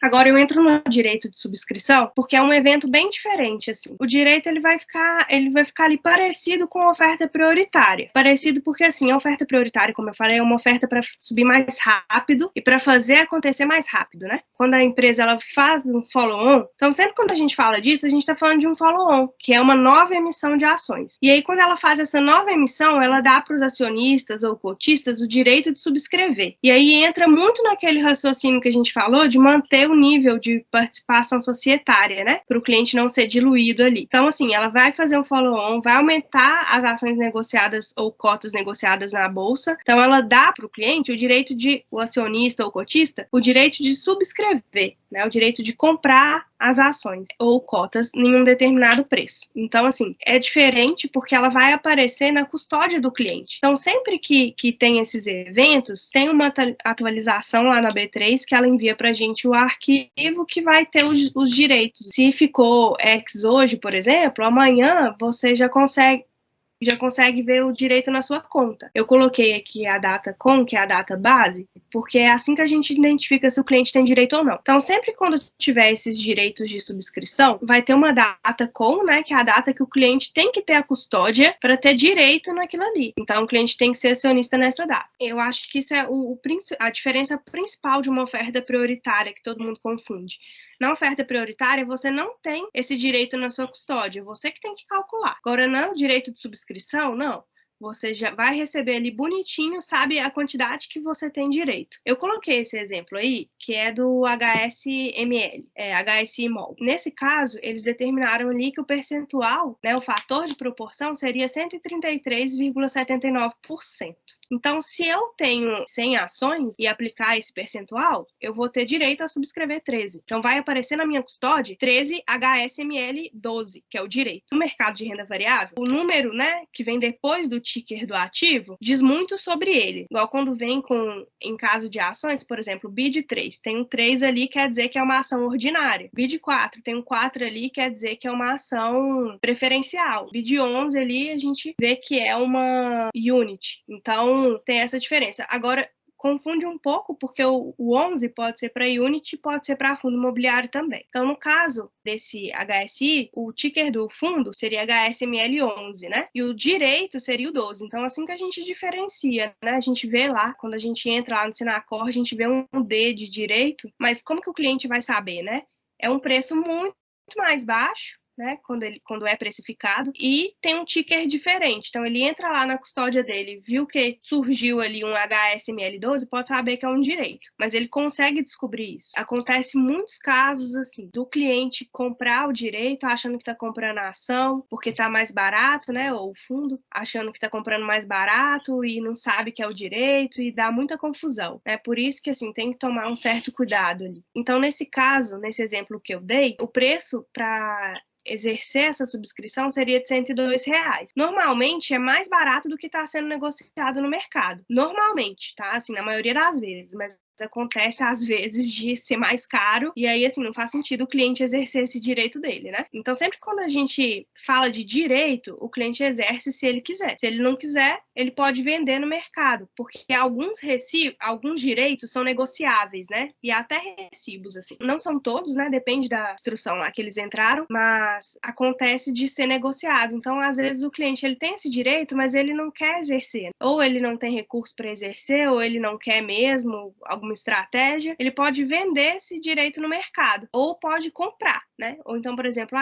Agora eu entro no direito de subscrição, porque é um evento bem diferente, assim. O direito ele vai ficar ali parecido com a oferta prioritária. Parecido porque, assim, a oferta prioritária, como eu falei, é uma oferta para subir mais rápido e para fazer acontecer mais rápido, né? Quando a empresa ela faz um follow-on, então sempre quando a gente fala disso, a gente está falando de um follow-on, que é uma nova emissão de ações. E aí, quando ela faz essa nova emissão, ela dá para os acionistas ou cotistas o direito de subscrever. E aí entra muito naquele raciocínio que a gente falou de manter o nível de participação societária, né? Para o cliente não ser diluído ali. Então, assim, ela vai fazer um follow-on, vai aumentar as ações negociadas ou cotas negociadas na bolsa. Então, ela dá para o cliente o acionista ou cotista, o direito de subscrever, né? O direito de comprar as ações ou cotas em um determinado preço. Então, assim, é diferente porque ela vai aparecer na custódia do cliente. Então, sempre que tem esses eventos, tem uma atualização lá na B3 que ela envia para a gente o arquivo que vai ter os direitos. Se ficou X hoje, por exemplo, amanhã você já consegue ver o direito na sua conta. Eu coloquei aqui a data com, que é a data base, porque é assim que a gente identifica se o cliente tem direito ou não. Então, sempre quando tiver esses direitos de subscrição, vai ter uma data com, né, que é a data que o cliente tem que ter a custódia para ter direito naquilo ali. Então, o cliente tem que ser acionista nessa data. Eu acho que isso é a diferença principal de uma oferta prioritária que todo mundo confunde. Na oferta prioritária, você não tem esse direito na sua custódia, você que tem que calcular. Agora, no direito de subscrição, não. Você já vai receber ali bonitinho, sabe a quantidade que você tem direito. Eu coloquei esse exemplo aí, que é do HSML, HSIMOL. Nesse caso, eles determinaram ali que o percentual, né, o fator de proporção seria 133,79%. Então, se eu tenho 100 ações e aplicar esse percentual, eu vou ter direito a subscrever 13. Então, vai aparecer na minha custódia 13 HSML 12, que é o direito. No mercado de renda variável, o número, né, que vem depois do ticker do ativo, diz muito sobre ele. Igual quando vem em caso de ações, por exemplo, BID 3, tem um 3 ali, quer dizer que é uma ação ordinária. BID 4, tem um 4 ali, quer dizer que é uma ação preferencial. BID 11 ali, a gente vê que é uma unit. Então, tem essa diferença. Agora, confunde um pouco, porque o 11 pode ser para unit e pode ser para fundo imobiliário também. Então, no caso desse HSI, o ticker do fundo seria HSML11, né? E o direito seria o 12. Então, assim que a gente diferencia, né? A gente vê lá, quando a gente entra lá no Sinacor, a gente vê um D de direito, mas como que o cliente vai saber, né? É um preço muito mais baixo, né, quando é precificado, e tem um ticker diferente. Então, ele entra lá na custódia dele, viu que surgiu ali um HSML12, pode saber que é um direito, mas ele consegue descobrir isso. Acontece muitos casos, assim, do cliente comprar o direito achando que está comprando a ação, porque está mais barato, né, ou o fundo, achando que está comprando mais barato e não sabe que é o direito, e dá muita confusão. É por isso que, assim, tem que tomar um certo cuidado ali. Então, nesse caso, nesse exemplo que eu dei, o preço para exercer essa subscrição seria de R$ 102. Normalmente é mais barato do que está sendo negociado no mercado. Normalmente, tá? Assim, na maioria das vezes, mas acontece às vezes de ser mais caro e aí assim não faz sentido o cliente exercer esse direito dele, né? Então sempre quando a gente fala de direito, o cliente exerce se ele quiser. Se ele não quiser, ele pode vender no mercado, porque alguns direitos são negociáveis, né? E até recibos assim. Não são todos, né? Depende da instrução lá que eles entraram, mas acontece de ser negociado. Então às vezes o cliente ele tem esse direito, mas ele não quer exercer, ou ele não tem recurso para exercer, ou ele não quer mesmo alguma estratégia, ele pode vender esse direito no mercado, ou pode comprar, né? Ou então, por exemplo,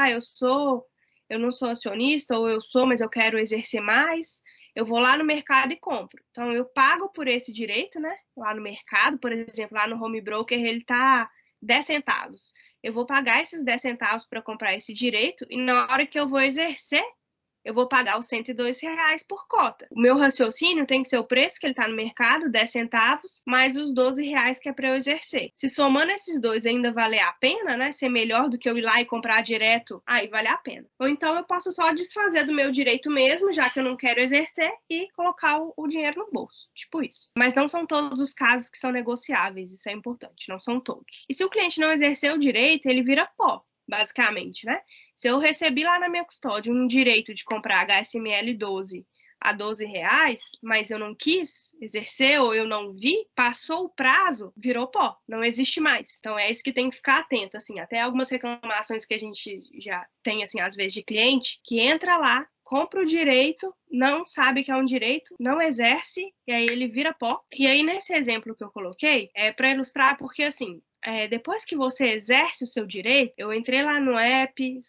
eu não sou acionista, ou eu sou, mas eu quero exercer mais, eu vou lá no mercado e compro. Então, eu pago por esse direito, né? Lá no mercado, por exemplo, lá no home broker, ele tá 10 centavos. Eu vou pagar esses 10 centavos para comprar esse direito, e na hora que eu vou exercer, eu vou pagar os R$ 102 por cota. O meu raciocínio tem que ser o preço que ele está no mercado, 10 centavos, mais os R$ 12 que é para eu exercer. Se somando esses dois ainda valer a pena, né, ser melhor do que eu ir lá e comprar direto, aí vale a pena. Ou então eu posso só desfazer do meu direito mesmo, já que eu não quero exercer, e colocar o dinheiro no bolso, tipo isso. Mas não são todos os casos que são negociáveis, isso é importante, não são todos. E se o cliente não exercer o direito, ele vira pó, basicamente, né? Se eu recebi lá na minha custódia um direito de comprar HSML 12 a R$ 12, mas eu não quis exercer ou eu não vi, passou o prazo, virou pó, não existe mais. Então é isso que tem que ficar atento, assim, até algumas reclamações que a gente já tem, assim, às vezes de cliente, que entra lá, compra o direito, não sabe que é um direito, não exerce, e aí ele vira pó. E aí, nesse exemplo que eu coloquei, é para ilustrar, porque assim, depois que você exerce o seu direito, eu entrei lá no app,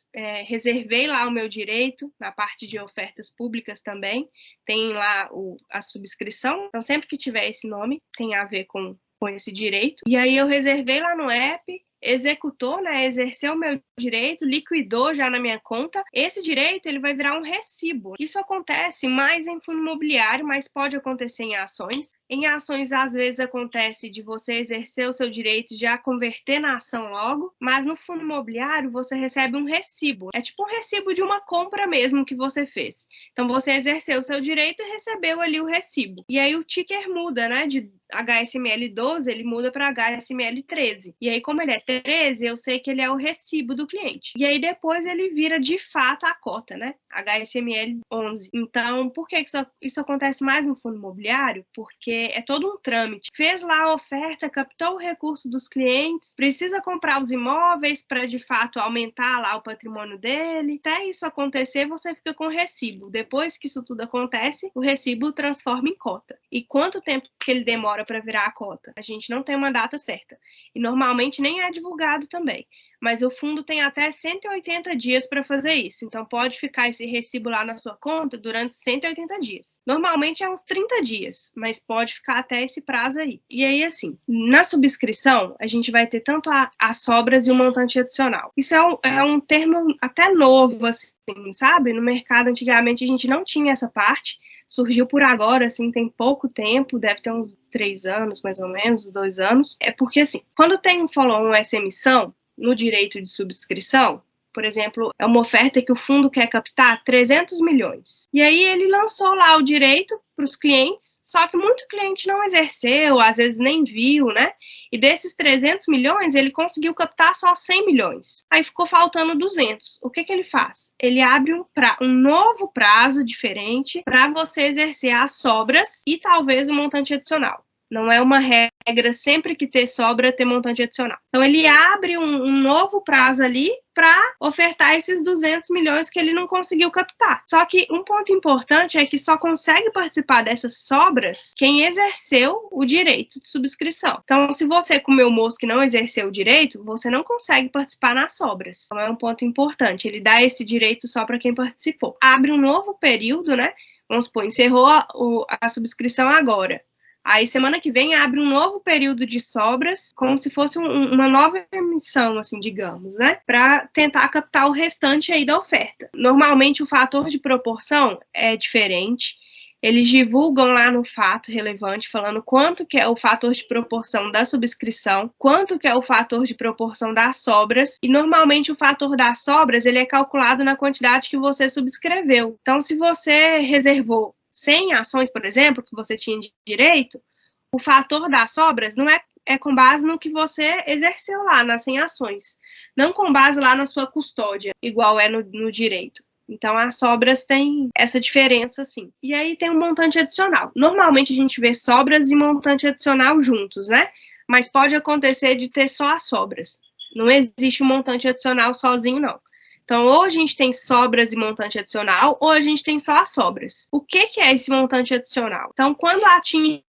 reservei lá o meu direito, na parte de ofertas públicas também, tem lá a subscrição, então sempre que tiver esse nome, tem a ver com esse direito. E aí eu reservei lá no app, executou, né, exerceu o meu direito, liquidou já na minha conta. Esse direito ele vai virar um recibo. Isso acontece mais em fundo imobiliário, mas pode acontecer em ações. Em ações, às vezes, acontece de você exercer o seu direito e já converter na ação logo, mas no fundo imobiliário você recebe um recibo. É tipo um recibo de uma compra mesmo que você fez. Então, você exerceu o seu direito e recebeu ali o recibo. E aí o ticker muda, né? De HSML 12, ele muda para HSML 13. E aí, como ele é 13, eu sei que ele é o recibo do cliente. E aí, depois ele vira de fato a cota, né? HSML 11. Então, por que isso acontece mais no fundo imobiliário? Porque é todo um trâmite. Fez lá a oferta, captou o recurso dos clientes, precisa comprar os imóveis para, de fato, aumentar lá o patrimônio dele. Até isso acontecer, você fica com recibo. Depois que isso tudo acontece, o recibo transforma em cota. E quanto tempo que ele demora para virar a cota? A gente não tem uma data certa. E normalmente nem é divulgado também. Mas o fundo tem até 180 dias para fazer isso. Então, pode ficar esse recibo lá na sua conta durante 180 dias. Normalmente é uns 30 dias, mas pode ficar até esse prazo aí. E aí, assim, na subscrição, a gente vai ter tanto as sobras e o montante adicional. Isso é um termo até novo, assim, sabe? No mercado, antigamente, a gente não tinha essa parte. Surgiu por agora, assim, tem pouco tempo, deve ter uns 3 anos, mais ou menos, 2 anos. É porque, assim, quando tem um follow-on, essa emissão, no direito de subscrição, por exemplo, é uma oferta que o fundo quer captar 300 milhões. E aí ele lançou lá o direito para os clientes, só que muito cliente não exerceu, às vezes nem viu, né? E desses 300 milhões, ele conseguiu captar só 100 milhões. Aí ficou faltando 200. O que ele faz? Ele abre um novo prazo diferente para você exercer as sobras e talvez o montante adicional. Não é uma regra sempre que ter sobra, ter montante adicional. Então, ele abre um novo prazo ali para ofertar esses 200 milhões que ele não conseguiu captar. Só que um ponto importante é que só consegue participar dessas sobras quem exerceu o direito de subscrição. Então, se você comeu moço que não exerceu o direito, você não consegue participar nas sobras. Então, é um ponto importante. Ele dá esse direito só para quem participou. Abre um novo período, né? Vamos supor, encerrou a subscrição agora. Aí, semana que vem, abre um novo período de sobras, como se fosse uma nova emissão, assim, digamos, né? Para tentar captar o restante aí da oferta. Normalmente, o fator de proporção é diferente. Eles divulgam lá no fato relevante, falando quanto que é o fator de proporção da subscrição, quanto que é o fator de proporção das sobras, e normalmente o fator das sobras, ele é calculado na quantidade que você subscreveu. Então, se você reservou 100 ações, por exemplo, que você tinha de direito, o fator das sobras não é com base no que você exerceu lá nas 100 ações, não com base lá na sua custódia, igual é no direito. Então, as sobras têm essa diferença, sim. E aí tem um montante adicional. Normalmente, a gente vê sobras e montante adicional juntos, né? Mas pode acontecer de ter só as sobras. Não existe um montante adicional sozinho, não. Então, ou a gente tem sobras e montante adicional, ou a gente tem só as sobras. O que é esse montante adicional? Então, quando atinge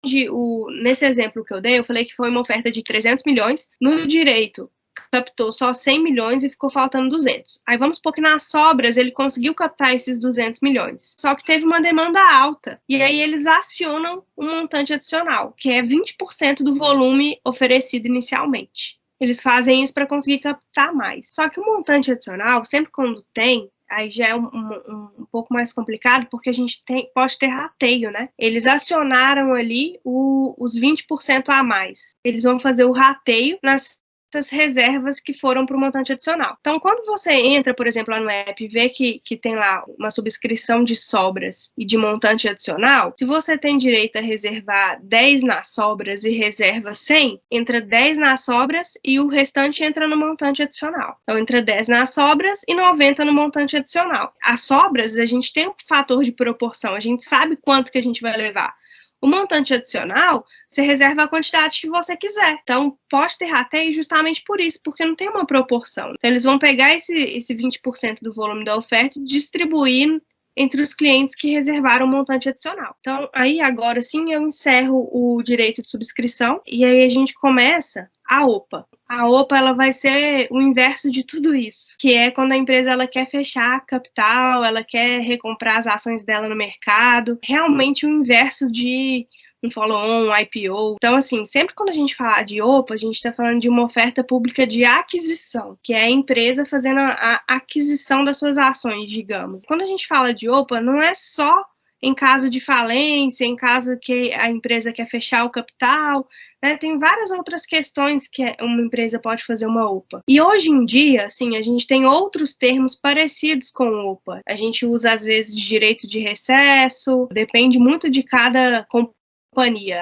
nesse exemplo que eu dei, eu falei que foi uma oferta de 300 milhões, no direito captou só 100 milhões e ficou faltando 200. Aí vamos supor que nas sobras ele conseguiu captar esses 200 milhões. Só que teve uma demanda alta. E aí eles acionam um montante adicional, que é 20% do volume oferecido inicialmente. Eles fazem isso para conseguir captar mais. Só que o montante adicional, sempre quando tem, aí já é um pouco mais complicado, porque a gente pode ter rateio, né? Eles acionaram ali os 20% a mais. Eles vão fazer o rateio nas essas reservas que foram para o montante adicional. Então, quando você entra, por exemplo, lá no app e vê que tem lá uma subscrição de sobras e de montante adicional, se você tem direito a reservar 10 nas sobras e reserva 100, entra 10 nas sobras e o restante entra no montante adicional. Então, entra 10 nas sobras e 90 no montante adicional. As sobras, a gente tem um fator de proporção, a gente sabe quanto que a gente vai levar. O montante adicional, você reserva a quantidade que você quiser. Então, pode ter rateio justamente por isso, porque não tem uma proporção. Então, eles vão pegar esse 20% do volume da oferta e distribuir entre os clientes que reservaram o montante adicional. Então, aí agora sim eu encerro o direito de subscrição e aí a gente começa a OPA. A OPA ela vai ser o inverso de tudo isso, que é quando a empresa ela quer fechar capital, ela quer recomprar as ações dela no mercado, realmente o inverso de um follow-on, um IPO. Então, assim, sempre quando a gente falar de OPA, a gente está falando de uma oferta pública de aquisição, que é a empresa fazendo a aquisição das suas ações, digamos. Quando a gente fala de OPA, não é só em caso de falência, em caso que a empresa quer fechar o capital, né? Tem várias outras questões que uma empresa pode fazer uma OPA. E hoje em dia, assim, a gente tem outros termos parecidos com OPA. A gente usa, às vezes, direito de recesso, depende muito de cada companhia.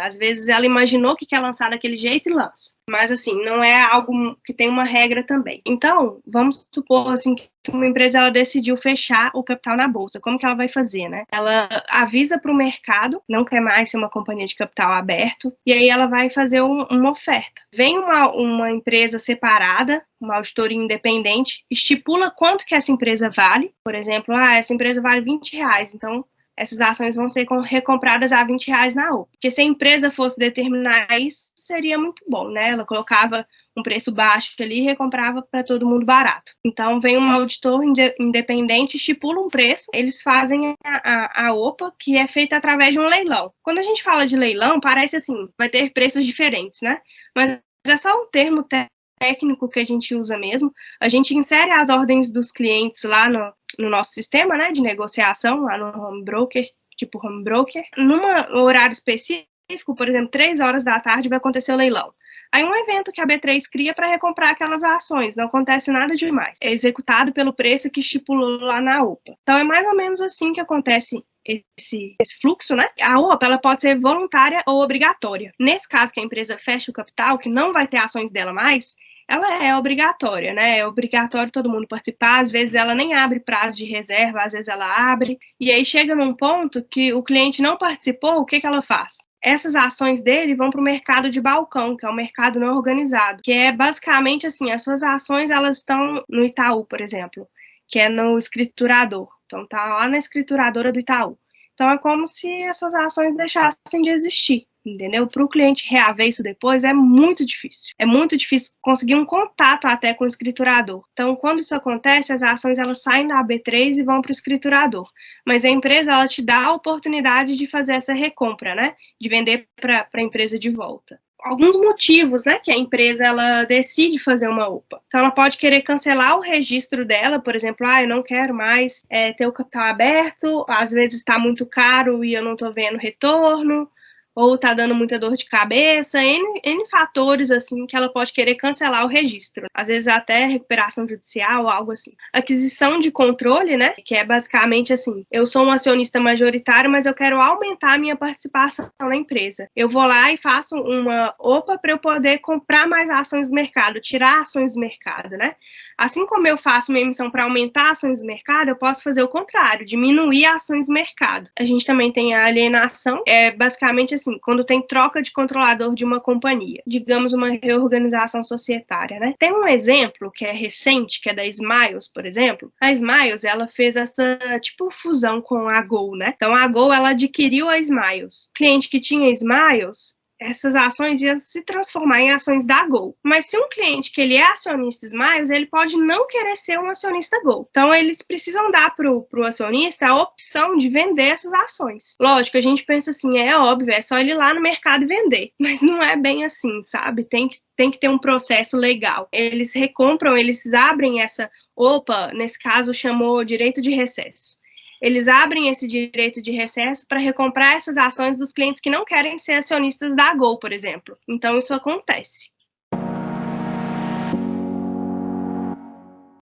Às vezes ela imaginou que quer lançar daquele jeito e lança. Mas, assim, não é algo que tem uma regra também. Então, vamos supor, assim, que uma empresa ela decidiu fechar o capital na bolsa. Como que ela vai fazer, né? Ela avisa para o mercado, não quer mais ser uma companhia de capital aberto, e aí ela vai fazer uma oferta. Vem uma empresa separada, uma auditoria independente, estipula quanto que essa empresa vale. Por exemplo, essa empresa vale R$20, então essas ações vão ser recompradas a R$20 na OPA. Porque se a empresa fosse determinar isso, seria muito bom, né? Ela colocava um preço baixo ali e recomprava para todo mundo barato. Então, vem um auditor independente, estipula um preço, eles fazem a OPA, que é feita através de um leilão. Quando a gente fala de leilão, parece assim, vai ter preços diferentes, né? Mas é só um termo técnico que a gente usa mesmo. A gente insere as ordens dos clientes lá no nosso sistema, né, de negociação, lá no home broker, tipo home broker. Num horário específico, por exemplo, 3 horas da tarde vai acontecer o leilão. Aí um evento que a B3 cria para recomprar aquelas ações, não acontece nada demais. É executado pelo preço que estipulou lá na OPA. Então é mais ou menos assim que acontece esse fluxo, né? A OPA ela pode ser voluntária ou obrigatória. Nesse caso que a empresa fecha o capital, que não vai ter ações dela mais, ela é obrigatória, né? É obrigatório todo mundo participar. Às vezes ela nem abre prazo de reserva, às vezes ela abre. E aí chega num ponto que o cliente não participou, o que ela faz? Essas ações dele vão para o mercado de balcão, que é o mercado não organizado, que é basicamente assim, as suas ações elas estão no Itaú, por exemplo, que é no escriturador. Então tá lá na escrituradora do Itaú. Então é como se as suas ações deixassem de existir, entendeu? Para o cliente reaver isso depois é muito difícil. É muito difícil conseguir um contato até com o escriturador. Então, quando isso acontece, as ações elas saem da B3 e vão para o escriturador. Mas a empresa ela te dá a oportunidade de fazer essa recompra, né? De vender para a empresa de volta. Alguns motivos, né, que a empresa ela decide fazer uma OPA. Então, ela pode querer cancelar o registro dela, por exemplo, eu não quero mais ter o capital aberto, às vezes está muito caro e eu não estou vendo retorno, ou tá dando muita dor de cabeça, N fatores, assim, que ela pode querer cancelar o registro. Às vezes até recuperação judicial ou algo assim. Aquisição de controle, né, que é basicamente assim, eu sou um acionista majoritário, mas eu quero aumentar a minha participação na empresa. Eu vou lá e faço uma OPA para eu poder comprar mais ações do mercado, tirar ações do mercado, né? Assim como eu faço uma emissão para aumentar ações do mercado, eu posso fazer o contrário, diminuir ações do mercado. A gente também tem a alienação, basicamente assim, quando tem troca de controlador de uma companhia, digamos uma reorganização societária, né? Tem um exemplo que é recente, que é da Smiles, por exemplo. A Smiles, ela fez essa, tipo, fusão com a Gol, né? Então, a Gol, ela adquiriu a Smiles. O cliente que tinha Smiles, essas ações iam se transformar em ações da Gol. Mas se um cliente que ele é acionista Smiles, ele pode não querer ser um acionista Gol. Então, eles precisam dar para o acionista a opção de vender essas ações. Lógico, a gente pensa assim, é óbvio, é só ele ir lá no mercado e vender. Mas não é bem assim, sabe? Tem que ter um processo legal. Eles recompram, eles abrem essa OPA, nesse caso chamou direito de recesso. Eles abrem esse direito de recesso para recomprar essas ações dos clientes que não querem ser acionistas da Gol, por exemplo. Então, isso acontece.